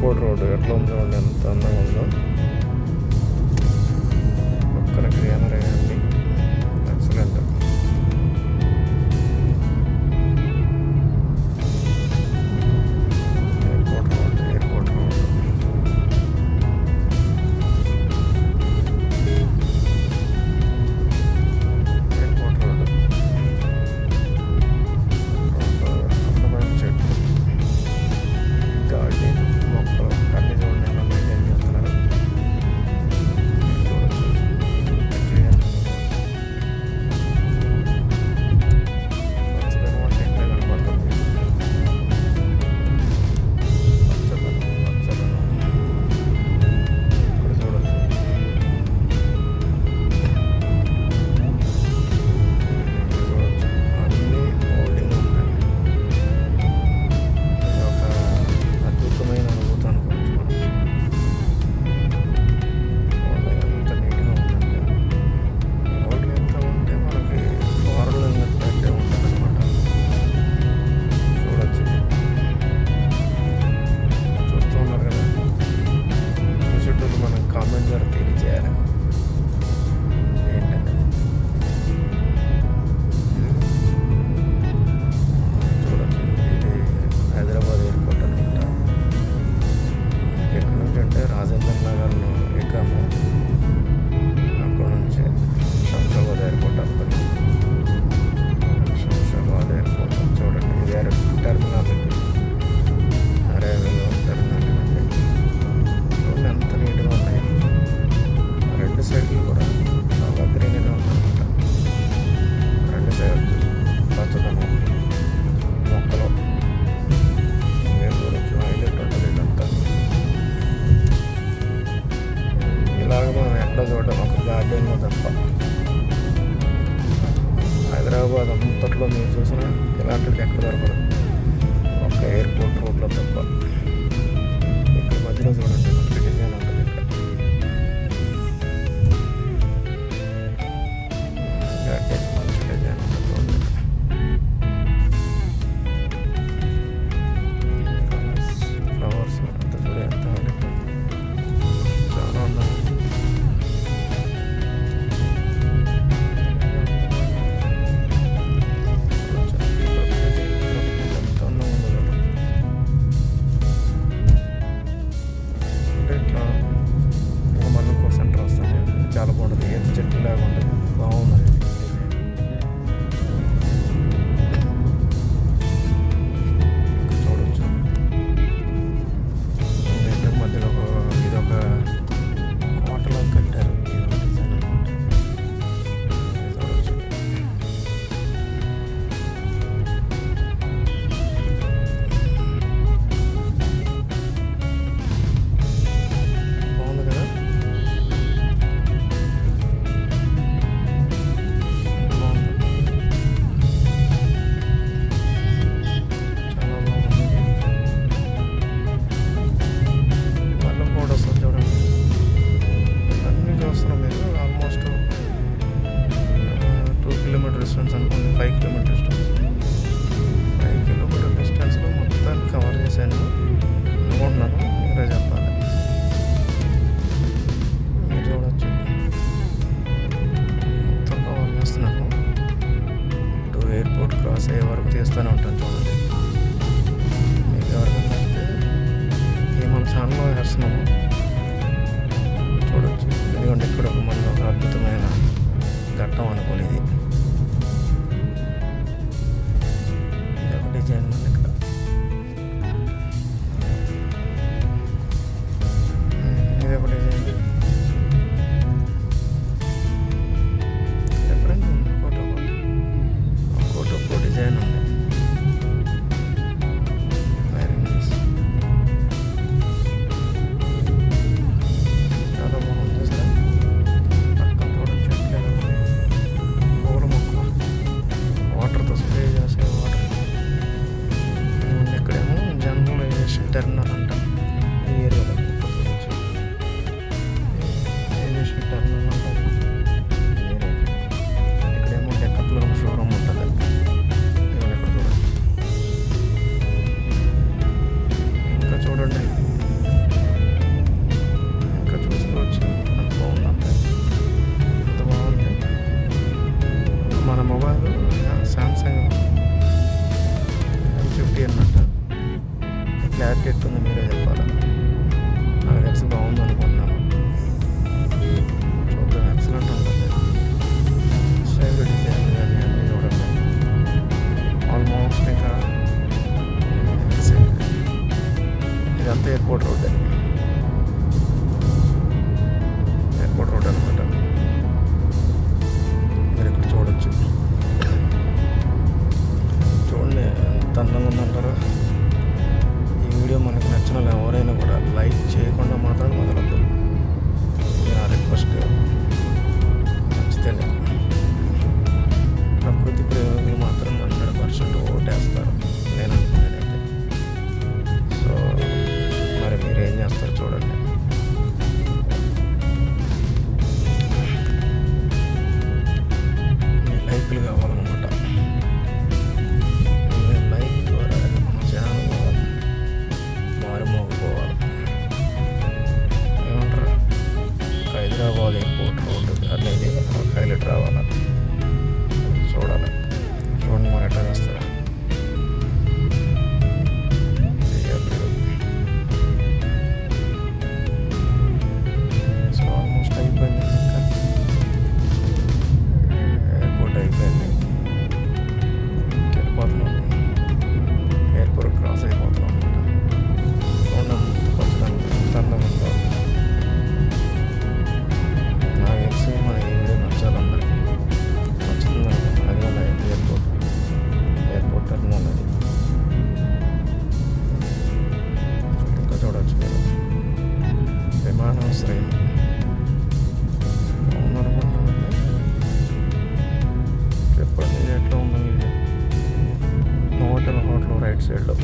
Airport road ఎట్లా ఉందో ఎంత అందంగా ఉందో. పక్కన గ్రీనరీ అన్ని ఎక్సలెంట్. చూడడం ఒక గార్డెన్లో తప్ప. హైదరాబాద్ అంతట్లో మీరు చూసిన ఇలాంటిది ఎక్కడ దొరకదు, ఒక ఎయిర్పోర్ట్ రోడ్లో తప్ప. ఇక్కడ మధ్యలో చూడండి మనకి డిజైన్ ఉంటుంది. ఇక్కడ గార్డెన్ మంచి డిజైన్ ఉంటుంది చూడండి. ఫ్లవర్స్ అంత చూడే ఎంత చాలా ఉన్నాయి. చాలా బాగుంటుంది, ఏది చెట్టు లాగా ఉంటుంది, బాగుంది. చూడవచ్చు మధ్యలో ఇదొక కోటలో కట్టారు. డిజైన్ అనమాట. చూడవచ్చు బాగుంది కదా. ఆల్మోస్ట్ 2 కిలోమీటర్ డిస్టెన్స్ అనుకోండి, 5 కిలోమీటర్ డిస్టెన్స్. 5 కిలోమీటర్ డిస్టెన్స్లో మొత్తాన్ని కవర్ చేశాను అనుకుంటున్నాను. మీరే చెప్పాలి. మీరు చూడవచ్చు మొత్తం కవర్ చేస్తున్నాను. ఎయిర్పోర్ట్ క్రాస్ అయ్యే వరకు తీస్తూనే ఉంటాను. చూడండి, మీకు ఎవరికైనా అయితే ఈ మన ఛానల్లో వేస్తున్నాము చూడవచ్చు. ఎందుకంటే ఇక్కడ మనలో ఒక అద్భుతమైన ఘట్టం అనుకోని ఇది ఒక డిజైన్ ఉంది. ఇక్కడ ఇది ఒక డిజైన్ డిఫరెంట్ ఉంది. ఒక్కోటి ఒక్కో డిజైన్ ఉంది. కాదు, సామ్సంగ్ M50 అన్నట్టు. క్లారిటీ ఎట్టుంది మీరే చెప్పాలి. నాకు తెలిసి బాగుంది అనుకుంటున్నాను. చూద్దాం, ఎక్సలెంట్ ఉంటుంది. స్టైల్ డిజైన్ కానీ అన్నీ చూడండి. ఆల్మోస్ట్ ఇంకా ఇదంతా ఎయిర్పోర్ట్ రోడ్ అనమాట. మీరు ఇక్కడ చూడొచ్చు. చూడండి ఎంత అందంగా ఉందంటారా. ఈ వీడియో మనకు నచ్చిన వాళ్ళు ఎవరైనా కూడా లైక్ చేయకుండా మాత్రం మొదలద్దు. నా రిక్వెస్ట్. నచ్చితేనే ప్రకృతి ప్రేమికులు మాత్రం 100% ఓటేస్తారు నేను అనుకున్నానైతే. సో మరి మీరు ఏం చేస్తారు చూడండి. మీ లైక్లు కావాలన్నమాట. మీ లైక్ ద్వారా మన ఛానల్ మారుమోగిపోవాలి. ఏమంటారు, హైదరాబాద్ ఎయిర్పోర్ట్ రోడ్డు అనేది హైలైట్ రావాలి. చూడాలి. చూడండి మరి ఎట్లా చేస్తారా. సో ఆల్మోస్ట్ అయిపోయింది. ఇంకా ఎయిర్పోర్ట్ అయిపోయింది. వెళ్ళిపోతున్నాం. ఎయిర్పోర్ట్ క్రాస్ అయిపోతున్నాం అనమాట. చూడండి పచ్చడానికి ఎంత అందంగా ఉందో. నాకు తెలిసి మన ఈ వీడియో నచ్చాలి అందరికీ. నచ్చుతుంది అనుకుంటున్నాను. అది వల్ల ఎయిర్పోర్ట్ టెర్మినల్ అది. ఇంకా చూడవచ్చు మీరు విమానాశ్రయం ఉందనుకుంటున్నానండి. చెప్పండి ఎట్లా ఉందో. ఇది హోటల్ రైట్ సైడ్లో